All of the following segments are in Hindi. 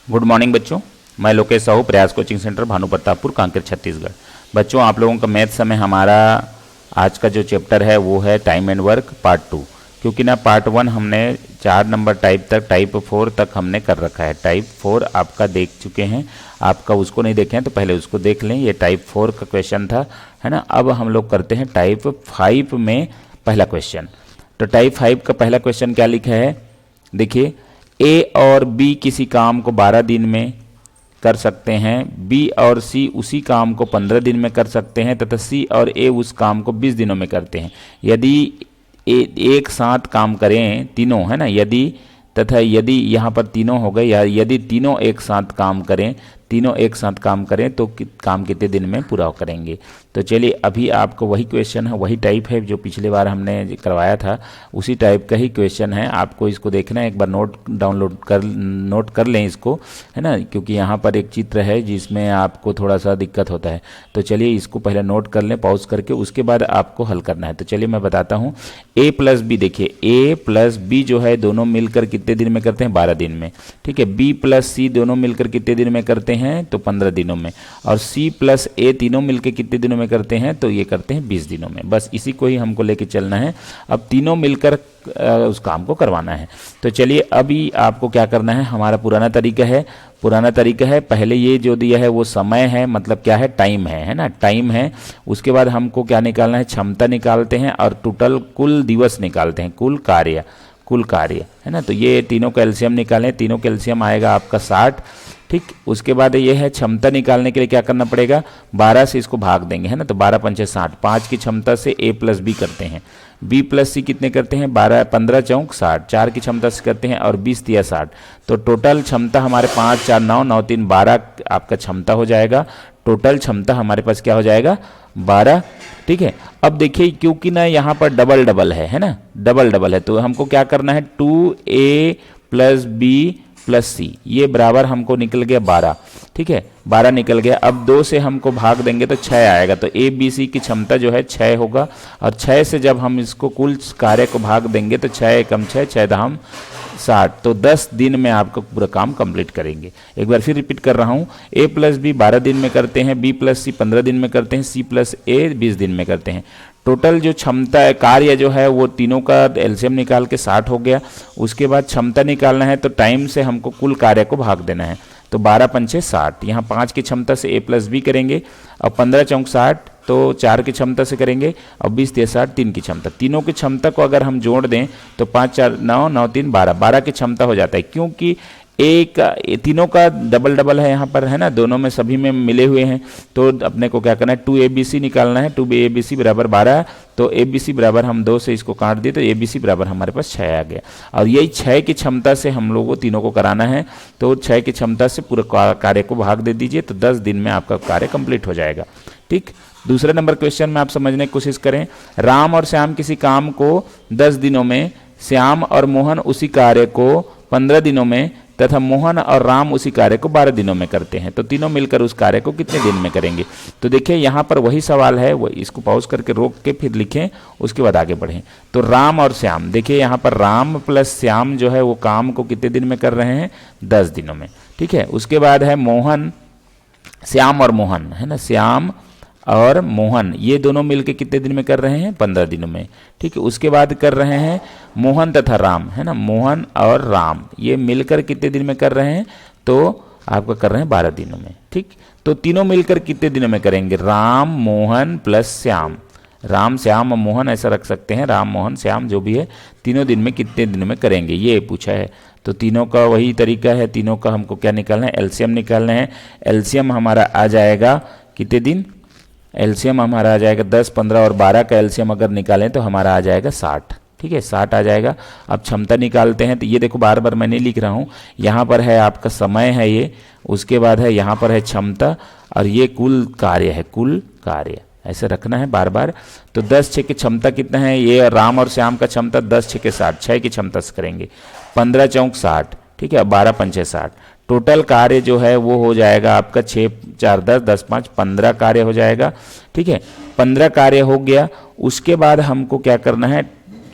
गुड मॉर्निंग बच्चों, मैं लोकेश साहू, प्रयास कोचिंग सेंटर, भानु प्रतापपुर, कांकेर, छत्तीसगढ़। बच्चों, आप लोगों का मैथ में हमारा आज का जो चैप्टर है वो है टाइम एंड वर्क पार्ट 2। क्योंकि ना पार्ट 1 हमने 4 नंबर टाइप तक, टाइप 4 तक हमने कर रखा है। टाइप 4 आपका देख चुके हैं, आपका उसको नहीं देखे हैं तो पहले उसको देख लें। ये टाइप 4 का क्वेश्चन था, है ना। अब हम लोग करते हैं टाइप 5 में पहला क्वेश्चन। तो टाइप 5 का पहला क्वेश्चन क्या लिखा है, देखिए। ए और बी किसी काम को 12 दिन में कर सकते हैं, बी और सी उसी काम को 15 दिन में कर सकते हैं तथा सी और ए उस काम को 20 दिनों में करते हैं। यदि एक साथ काम करें तीनों, है ना, यदि यहाँ पर तीनों हो गए, या यदि तीनों एक साथ काम करें तो काम कितने दिन में पूरा करेंगे। तो चलिए, अभी आपको वही क्वेश्चन है, वही टाइप है जो पिछले बार हमने करवाया था, उसी टाइप का ही क्वेश्चन है। आपको इसको देखना है, एक बार नोट कर लें इसको, है ना, क्योंकि यहाँ पर एक चित्र है जिसमें आपको थोड़ा सा दिक्कत होता है। तो चलिए इसको पहले नोट कर लें पॉज करके, उसके बाद आपको हल करना है। तो चलिए मैं बताता हूँ। ए प्लस बी, देखिए ए प्लस बी जो है दोनों मिलकर कितने दिन में करते हैं, 12 दिन में, ठीक है। बी प्लस सी दोनों मिलकर कितने दिन में करते हैं, तो 15 दिनों में। और सी प्लस ए तीनों मिलकर कितने दिनों में करते हैं, तो ये करते हैं 20 दिनों में। बस इसी को ही हमको लेके चलना है। अब तीनों मिलकर उस काम को करवाना है। तो चलिए, अभी आपको क्या करना है, हमारा पुराना तरीका है। पहले ये जो दिया है वो समय है, मतलब क्या है, टाइम है ना, टाइम है। उसके बाद हमको क्या निकालना है, क्षमता निकालते हैं और टोटल कुल दिवस निकालते हैं, कुल कार्य, है ना। तो ये तीनों का एलसीएम निकालें, तीनों का एलसीएम आएगा आपका 60, ठीक। उसके बाद ये है क्षमता निकालने के लिए क्या करना पड़ेगा, 12 से इसको भाग देंगे, है ना। तो 12 पंचे 60, 5 की क्षमता से ए प्लस बी करते हैं, बी प्लस सी कितने करते हैं, 15 चौक 60, 4 की क्षमता से करते हैं और 20 दिया 60। तो टोटल क्षमता हमारे 5 4 9 9 3 12 आपका क्षमता हो जाएगा। टोटल क्षमता हमारे पास क्या हो जाएगा, 12, ठीक है। अब देखिए, क्योंकि ना यहाँ पर डबल है ना, डबल है, तो हमको क्या करना है, 2a प्लस बी प्लस सी, ये बराबर हमको निकल गया 12, ठीक है, 12 निकल गया। अब 2 से हमको भाग देंगे तो 6 आएगा। तो ए बी सी की क्षमता जो है 6 होगा, और 6 से जब हम इसको कुल कार्य को भाग देंगे तो 6 एकम 6, 6 दहम 60। तो 10 दिन में आपका पूरा काम कंप्लीट करेंगे। एक बार फिर रिपीट कर रहा हूँ, ए प्लस बी 12 दिन में करते हैं, बी प्लस सी 15 दिन में करते हैं, सी प्लस ए 20 दिन में करते हैं। टोटल जो क्षमता है, कार्य जो है वो तीनों का एलसीएम निकाल के 60 हो गया। उसके बाद क्षमता निकालना है तो टाइम से हमको कुल कार्य को भाग देना है। तो 12 पंचे 60, यहाँ 5 की क्षमता से ए प्लस बी करेंगे, और 15 चौक 60, तो 4 की क्षमता से करेंगे, और 20 3 60, 3 की क्षमता। तीनों की क्षमता को अगर हम जोड़ दें तो 5 4 9 9 3 12 की क्षमता हो जाता है। क्योंकि तीनों का डबल है यहाँ पर, है ना, दोनों में सभी में मिले हुए हैं। तो अपने को क्या करना है, 2abc निकालना है, 2abc बराबर 12। तो abc बराबर हम 2 से इसको काट दिए तो abc बराबर हमारे पास 6 आ गया। और यही 6 की क्षमता से हम लोगों को तीनों को कराना है। तो 6 की क्षमता से पूरे कार्य को भाग दे दीजिए, तो 10 दिन में आपका कार्य कंप्लीट हो जाएगा, ठीक। दूसरे नंबर क्वेश्चन में आप समझने की कोशिश करें। राम और श्याम किसी काम को 10 दिनों में, श्याम और मोहन उसी कार्य को 15 दिनों में तथा मोहन और राम उसी कार्य को 12 दिनों में करते हैं। तो तीनों मिलकर उस कार्य को कितने दिन में करेंगे। तो देखिए, यहाँ पर वही सवाल है, वो इसको पॉज करके रोक के फिर लिखें, उसके बाद आगे बढ़ें। तो राम और श्याम, देखिए यहाँ पर राम प्लस श्याम जो है वो काम को कितने दिन में कर रहे हैं, 10 दिनों में, ठीक है। उसके बाद है मोहन, श्याम और मोहन, है ना, श्याम और मोहन ये दोनों मिलकर कितने दिन में कर रहे हैं, 15 दिनों में, ठीक है। उसके बाद कर रहे हैं मोहन तथा राम, है ना, मोहन और राम ये मिलकर कितने दिन में कर रहे हैं, तो आपका कर रहे हैं 12 दिनों में, ठीक। तो तीनों मिलकर कितने दिनों में करेंगे, राम मोहन प्लस श्याम, राम श्याम और मोहन ऐसा रख सकते हैं, राम मोहन श्याम जो भी है, तीनों दिन में कितने दिनों में करेंगे ये पूछा है। तो तीनों का वही तरीका है, तीनों का हमको क्या निकालना है, एलसीएम निकालना है। एलसीएम हमारा आ जाएगा कितने दिन, एलसीएम हमारा आ जाएगा 10 15 और 12 का एलसीएम अगर निकालें तो हमारा आ जाएगा 60, ठीक है, 60 आ जाएगा। अब क्षमता निकालते हैं। तो ये देखो, बार बार मैं नहीं लिख रहा हूँ, यहाँ पर है आपका समय है ये, उसके बाद है यहाँ पर है क्षमता, और ये कुल कार्य ऐसे रखना है बार बार। तो 10 6 की क्षमता कितना है, ये राम और श्याम का क्षमता 10 6 के 60, 6 की क्षमता से करेंगे, 15 चौक 60, ठीक है, 12 पंचे 60। टोटल कार्य जो है वो हो जाएगा आपका 6 4 10 10 5 15 कार्य हो जाएगा, ठीक है। 15 कार्य हो गया। उसके बाद हमको क्या करना है,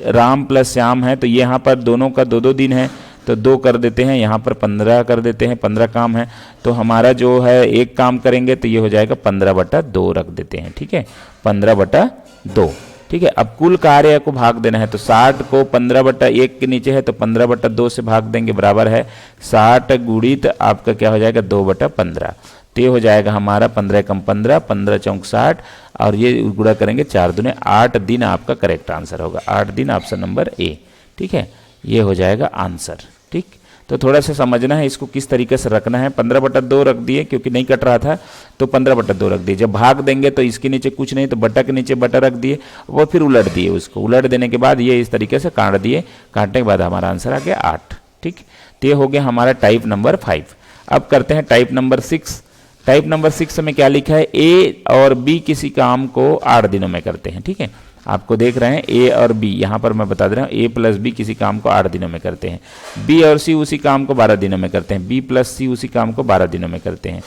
राम प्लस श्याम है तो यहाँ पर दोनों का 2 2 दिन है, तो 2 कर देते हैं, यहाँ पर 15 कर देते हैं, 15 काम है तो हमारा जो है एक काम करेंगे तो ये हो जाएगा 15/2 रख देते हैं, ठीक है, 15/2, ठीक है। अब कुल कार्य को भाग देना है तो 60 को 15/1 के नीचे है तो 15/2 से भाग देंगे, बराबर है 60 गुणित आपका क्या हो जाएगा 2/15, तो ये हो जाएगा हमारा 15 कम 15, 15 चौक 60 और ये गुणा करेंगे 4 दूने 8 दिन आपका करेक्ट आंसर होगा, 8 दिन ऑप्शन नंबर ए, ठीक है, ये हो जाएगा आंसर, ठीक। तो थोड़ा सा समझना है इसको किस तरीके से रखना है। 15/2 रख दिए क्योंकि नहीं कट रहा था तो 15/2 रख दिए, जब भाग देंगे तो इसके नीचे कुछ नहीं तो बटा के नीचे बटा रख दिए, वो फिर उलट दिए, उसको उलट देने के बाद ये इस तरीके से काट दिए, काटने के बाद हमारा आंसर आ गया 8, ठीक। तो ये हो गया हमारा टाइप नंबर 5। अब करते हैं टाइप नंबर 6। टाइप नंबर 6 में क्या लिखा है, ए और बी किसी काम को 8 दिनों में करते हैं, ठीक है, आपको देख रहे हैं ए और बी, यहाँ पर मैं बता दे रहा हूँ ए प्लस बी किसी काम को 8 दिनों में करते हैं, बी और सी उसी काम को 12 दिनों में करते हैं, बी प्लस सी उसी काम को 12 दिनों में करते हैं,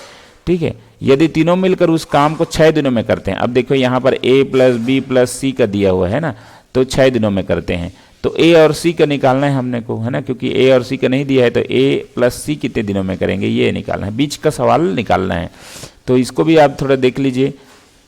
ठीक है। यदि तीनों मिलकर उस काम को 6 दिनों में करते हैं, अब देखो यहाँ पर ए प्लस बी प्लस सी का दिया हुआ है ना, तो 6 दिनों में करते हैं, तो ए और सी का निकालना है हमने को, है ना, क्योंकि ए और सी का नहीं दिया है तो ए प्लस सी कितने दिनों में करेंगे ये निकालना है, बीच का सवाल निकालना है। तो इसको भी आप थोड़ा देख लीजिए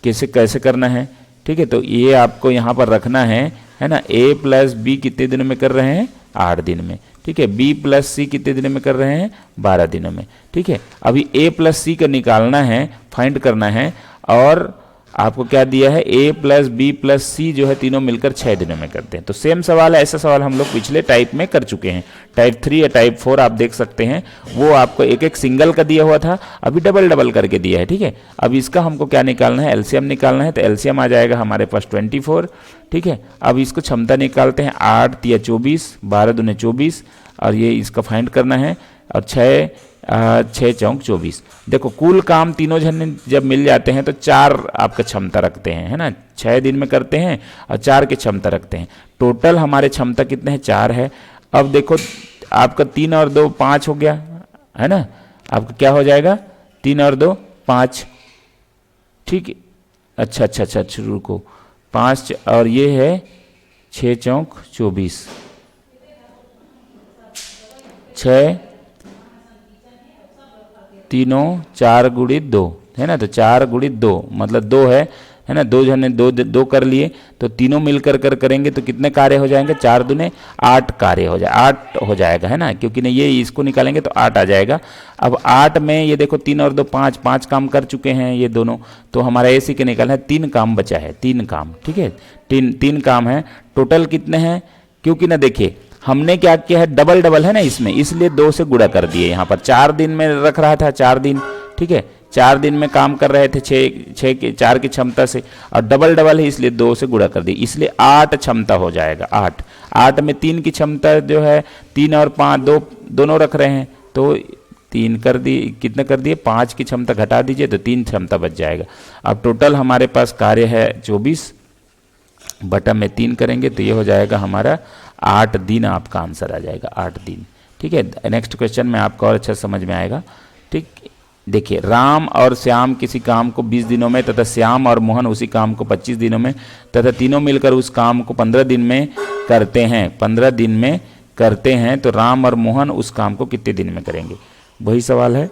कैसे कैसे करना है, ठीक है। तो ये आपको यहाँ पर रखना है ना, ए प्लस बी कितने दिनों में कर रहे हैं 8 दिन में, ठीक है, बी प्लस सी कितने दिनों में कर रहे हैं 12 दिनों में, ठीक है। अभी ए प्लस सी का निकालना है, फाइंड करना है, और आपको क्या दिया है ए प्लस बी प्लस सी जो है तीनों मिलकर 6 दिनों में करते हैं। तो सेम सवाल है, ऐसा सवाल हम लोग पिछले टाइप में कर चुके हैं, टाइप 3 या टाइप 4 आप देख सकते हैं, वो आपको एक एक सिंगल का दिया हुआ था, अभी डबल डबल करके दिया है, ठीक है। अब इसका हमको क्या निकालना है, एलसीएम निकालना है, तो एलसीएम आ जाएगा हमारे पास 24, ठीक है। अब इसको क्षमता निकालते हैं, 8 × 24, 12 दूने 24, और ये इसका फाइंड करना है, और 6 चौक 24। देखो कुल काम तीनों जन जब मिल जाते हैं तो 4 आपका क्षमता रखते हैं, है ना, 6 दिन में करते हैं और 4 की क्षमता रखते हैं, टोटल हमारे क्षमता कितने हैं 4 है। अब देखो आपका 3 और 2 5 हो गया, है ना, आपका क्या हो जाएगा 3 और 2 5, ठीक है। अच्छा रुको, 5 और ये है 6 चौक 24, 6 तीनों 4 गुणित 2, है ना, तो 4 गुणित 2 मतलब 2 है ना, 2 जन ने 2 कर लिए, तो तीनों मिलकर करेंगे तो कितने कार्य हो जाएंगे, 4 दूने 8 कार्य हो जाए, 8 हो जाएगा, है ना, क्योंकि नहीं ये इसको निकालेंगे तो 8 आ जाएगा। अब 8 में ये देखो 3 और 2 5, 5 काम कर चुके हैं ये दोनों, तो हमारा एसी के निकालना है, 3 काम बचा है, 3 काम, ठीक है, 3 काम है, टोटल कितने हैं, क्योंकि ना देखिए हमने क्या किया है डबल डबल है ना इसमें, इसलिए 2 से गुणा कर दिए, यहाँ पर 4 दिन में रख रहा था 4 दिन, ठीक है, 4 दिन में काम कर रहे थे 4 की क्षमता से, और डबल डबल है इसलिए 2 से गुणा कर दिए, इसलिए 8 क्षमता हो जाएगा, 8 में 3 की क्षमता जो है 3 और 5 दोनों रख रहे हैं, तो 3 कर दिए, कितने कर दिए 5 की क्षमता घटा दीजिए तो 3 क्षमता बच जाएगा। अब टोटल हमारे पास कार्य है 24 बटा में 3 करेंगे तो ये हो जाएगा हमारा 8 दिन, आपका आंसर आ जाएगा 8 दिन, ठीक है। नेक्स्ट क्वेश्चन में आपको और अच्छा समझ में आएगा, ठीक। देखिए राम और श्याम किसी काम को 20 दिनों में तथा श्याम और मोहन उसी काम को 25 दिनों में तथा तीनों मिलकर उस काम को 15 दिन में करते हैं, 15 दिन में करते हैं, तो राम और मोहन उस काम को कितने दिन में करेंगे, वही सवाल है,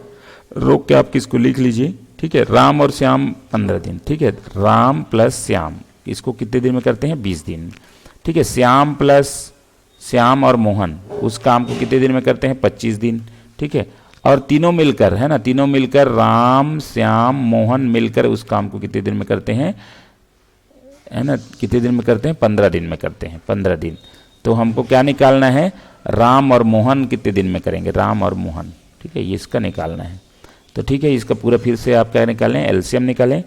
रोक के आप किसको लिख लीजिए, ठीक है। राम और श्याम 15 दिन, ठीक है, राम प्लस श्याम इसको कितने दिन में करते हैं 20 दिन, ठीक है। श्याम प्लस श्याम और मोहन उस काम को कितने दिन में करते हैं 25 दिन, ठीक है। और तीनों मिलकर, है ना, तीनों मिलकर राम श्याम मोहन मिलकर उस काम को कितने दिन में करते हैं, है ना, कितने दिन में करते हैं 15 दिन में करते हैं, 15 दिन। तो हमको क्या निकालना है, राम और मोहन कितने दिन में करेंगे, राम और मोहन, ठीक है, ये इसका निकालना है। तो ठीक है, इसका पूरा फिर से आप क्या निकालें, एलसीएम निकालें,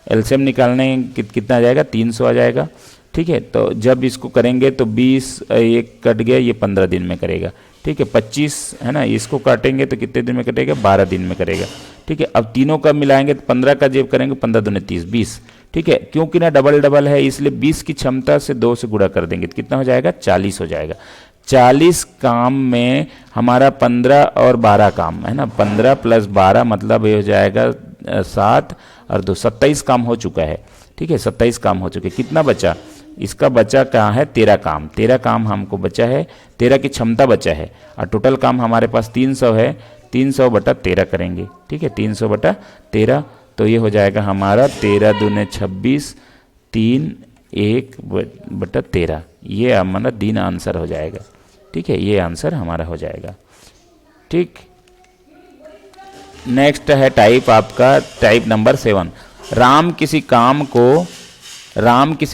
एलसीएम निकालने कितना आ जाएगा 300 आ जाएगा, ठीक है। तो जब इसको करेंगे तो 20 एक कट गया, ये 15 दिन में करेगा, ठीक है। 25 है ना, इसको काटेंगे तो कितने दिन में कटेगा 12 दिन में करेगा, ठीक है। अब तीनों का मिलाएंगे तो 15 का जेब करेंगे, 15 दूने 30 20, ठीक है। क्योंकि ना डबल डबल है इसलिए 20 की क्षमता से 2 से गुणा कर देंगे तो कितना हो जाएगा 40 हो जाएगा। 40 काम में हमारा 15 और 12 काम है ना, 15 + 12 मतलब ये हो जाएगा 7 और 2 27 काम हो चुका है, ठीक है, 27 काम हो चुके, कितना बचा इसका बचा क्या है, 13 काम। 13 काम हमको बचा है, 13 की क्षमता बचा है और टोटल काम हमारे पास 300 है। 300 बटा 13 करेंगे, ठीक है, 300 बटा 13। तो ये हो जाएगा हमारा 13 दूने 26, 3 1 बटा 13। ये हमारा दिन आंसर हो जाएगा, ठीक है, ये आंसर हमारा हो जाएगा। ठीक, नेक्स्ट है टाइप आपका टाइप नंबर 7। राम किसी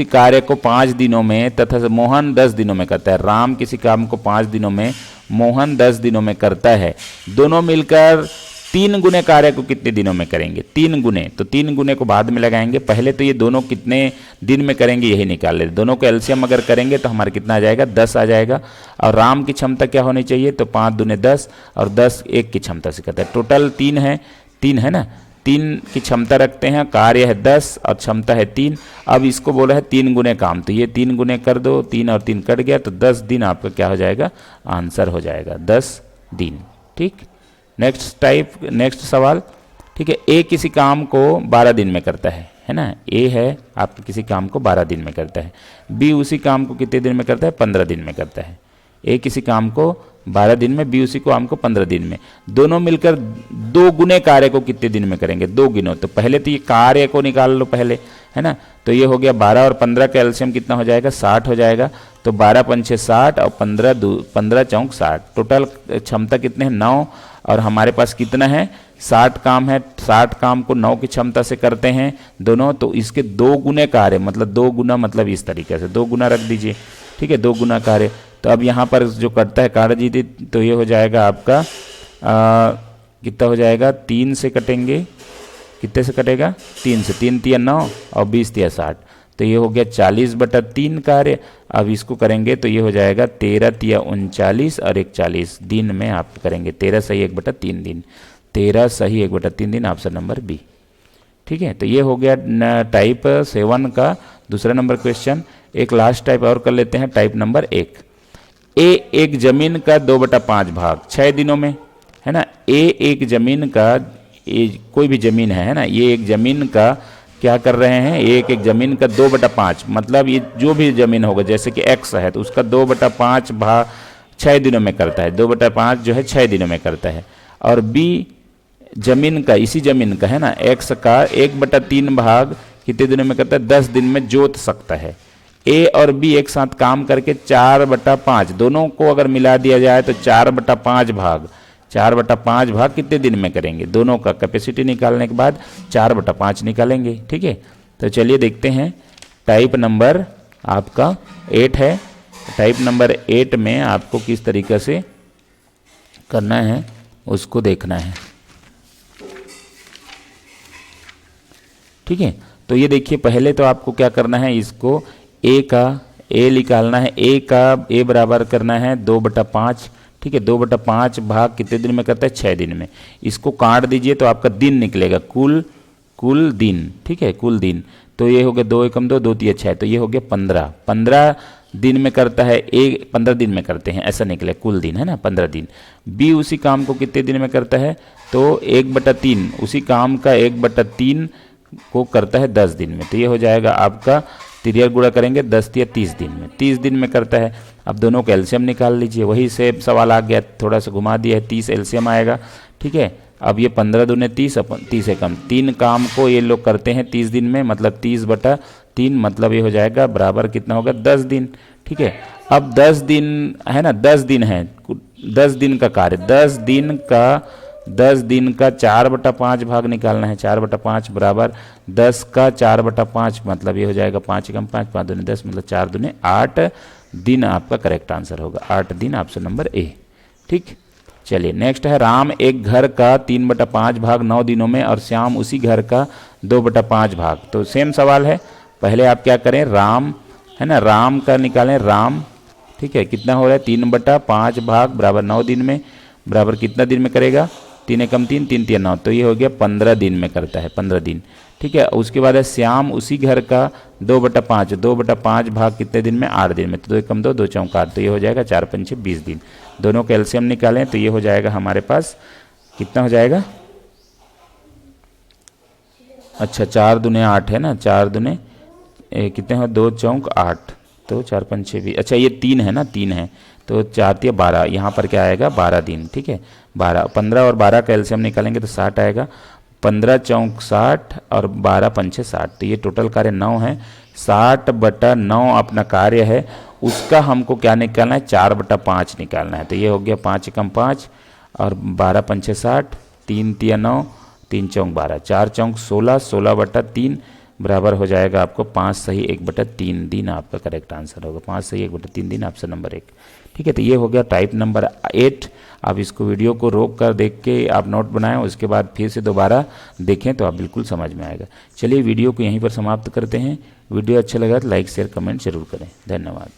कार्य को 5 दिनों में तथा मोहन 10 दिनों में करता है। राम किसी काम को 5 दिनों में, मोहन 10 दिनों में करता है। दोनों मिलकर 3 गुने कार्य को कितने दिनों में करेंगे, 3 गुने। तो 3 गुने को बाद में लगाएंगे, पहले तो ये दोनों कितने दिन में करेंगे यही निकाल लेते। दोनों को एलसीएम अगर करेंगे तो हमारा कितना आ जाएगा, 10 आ जाएगा। और राम की क्षमता क्या होनी चाहिए, तो 5 दूने 10 और 10 1 की क्षमता से करता है। टोटल 3 है ना, 3 की क्षमता रखते हैं, कार्य है 10 और क्षमता है 3। अब इसको बोला है 3 गुने काम, तो ये 3 गुने कर दो, 3 और 3 कट गया, तो 10 दिन आपका क्या हो जाएगा, आंसर हो जाएगा 10 दिन। ठीक, नेक्स्ट सवाल, ठीक है। ए किसी काम को 12 दिन में करता है ना, ए है आपके किसी काम को 12 दिन में करता है। बी उसी काम को कितने दिन में करता है, 15 दिन में करता है। ए किसी काम को 12 दिन में, बी उसी काम को 15 दिन में। दोनों मिलकर 2 गुने कार्य को कितने दिन में करेंगे, 2 गिनो। तो पहले तो ये कार्य को निकाल लो पहले, है ना। तो ये हो गया 12 और 15 का एलसीएम कितना हो जाएगा, 60 हो जाएगा। तो 12 पंचे 60 और 15 चौक 60। टोटल क्षमता कितने हैं, 9। और हमारे पास कितना है, 60 काम है। 60 काम को 9 की क्षमता से करते हैं दोनों। तो इसके 2 गुने कार्य, मतलब 2 गुना, मतलब इस तरीके से 2 गुना रख दीजिए, ठीक है, 2 गुना कार्य। तो अब यहाँ पर जो करता है कार्य जी, तो ये हो जाएगा आपका कितना हो जाएगा, 3 से कटेंगे, कितने से कटेगा, 3 से। 3 तिया 9 और 20 तिया 60, तो ये हो गया 40 बटा 3 कार्य। अब इसको करेंगे तो ये हो जाएगा 13 तिया 39 और 41 दिन में आप करेंगे। 13 सही 1 बटा 3 दिन, 13 सही 1 बटा 3 दिन, ऑप्शन नंबर बी। ठीक है, तो ये हो गया टाइप 7 का दूसरा नंबर क्वेश्चन। एक लास्ट टाइप और कर लेते हैं, टाइप नंबर 1। ए एक जमीन का 2/5 भाग 6 दिनों में, है ना। ए एक जमीन का, कोई भी जमीन है ना, ये एक जमीन का क्या कर रहे हैं, एक जमीन का 2/5, मतलब ये जो भी जमीन होगा, जैसे कि x है तो उसका 2/5 भाग 6 दिनों में करता है। 2/5 जो है 6 दिनों में करता है। और b जमीन का, इसी जमीन का है ना, x का 1/3 भाग कितने दिनों में करता है, 10 दिन में जोत सकता है। a और b एक साथ काम करके 4/5, दोनों को अगर मिला दिया जाए तो 4/5 भाग कितने दिन में करेंगे। दोनों का कैपेसिटी निकालने के बाद 4/5 निकालेंगे। ठीक है, तो चलिए देखते हैं। टाइप नंबर आपका 8 है। टाइप नंबर 8 में आपको किस तरीके से करना है उसको देखना है। ठीक है, तो ये देखिए, पहले तो आपको क्या करना है, इसको ए निकालना है। ए बराबर करना है 2/5। ठीक है, 2/5 भाग कितने दिन में करता है, 6 दिन में। इसको काट दीजिए तो आपका दिन निकलेगा, कुल दिन। ठीक है, कुल दिन। तो ये हो गया 2 एकम 2, 2 तिया 6, तो ये हो गया 15 दिन में करता है। 15 दिन में करते हैं, ऐसा निकले कुल दिन, है ना, 15 दिन। बी उसी काम को कितने दिन में करता है, तो 1/3, उसी काम का 1/3 को करता है 10 दिन में। तो ये हो जाएगा आपका, तिरिया गुणा करेंगे 10 तिया 30 दिन में, 30 दिन में करता है। अब दोनों का एलसीएम निकाल लीजिए, वही से सवाल आ गया, थोड़ा सा घुमा दिया है, 30 एलसीएम आएगा। ठीक है, अब ये 15 दूने 30, 30 एकम 3 काम को ये लोग करते हैं 30 दिन में, मतलब 30/3, मतलब ये हो जाएगा बराबर कितना होगा, 10 दिन। ठीक है, अब 10 दिन है ना, 10 दिन है, 10 दिन का कार्य, 10 दिन का 4/5 भाग निकालना है। 4/5 बराबर 10 का 4/5, मतलब ये हो जाएगा 5 एकम 5, 5 दूने 10, मतलब 4 दूने 8 दिन आपका करेक्ट आंसर होगा, 8 दिन, ऑप्शन नंबर ए। ठीक, चलिए नेक्स्ट है, राम एक घर का 3/5 भाग 9 दिनों में और श्याम उसी घर का 2/5 भाग। तो सेम सवाल है, पहले आप क्या करें, राम है ना, राम का निकालें, राम। ठीक है, कितना हो रहा है, 3/5 भाग बराबर 9 दिन में, बराबर कितना दिन में करेगा, 3 एकम 3, 3 तिया 9, तो ये हो गया 15 दिन में करता है, 15 दिन। ठीक है, उसके बाद है श्याम उसी घर का 2/5 भाग कितने दिन में, 8 दिन में, तो 2 एकम 2, 2 चौक 8, तो ये हो जाएगा 4 पंचे 20 दिन। दोनों का एलसीएम निकालें तो ये हो जाएगा हमारे पास, कितना हो जाएगा, अच्छा 4 दूने 8 है ना, 4 दूने कितने हैं, 2 चौक 8, तो 4 5 6 20, अच्छा ये 3 है ना, 3 है तो 4 3 12, यहाँ पर क्या आएगा 12 दिन, ठीक है 12, 15 और 12 का एलसीएम निकालेंगे तो 60 आएगा, 15 चौक 60 और 12 पंचे 60, तो ये टोटल कार्य 9 है। 60/9 अपना कार्य है, उसका हमको क्या निकालना है, 4/5 निकालना है। तो ये हो गया 5 एकम 5 और 12 पंचे 60, 3 तिया 9, 3 चौक 12, 4 चौक 16, 16/3 बराबर हो जाएगा आपको 5 सही 1/3 दिन, आपका करेक्ट आंसर होगा 5 सही 1/3 दिन, ऑप्शन नंबर 1। ठीक है, तो ये हो गया टाइप नंबर 8। आप इसको वीडियो को रोक कर देख के आप नोट बनाएं, उसके बाद फिर से दोबारा देखें तो आप बिल्कुल समझ में आएगा। चलिए वीडियो को यहीं पर समाप्त करते हैं। वीडियो अच्छा लगा तो लाइक शेयर कमेंट जरूर करें। धन्यवाद।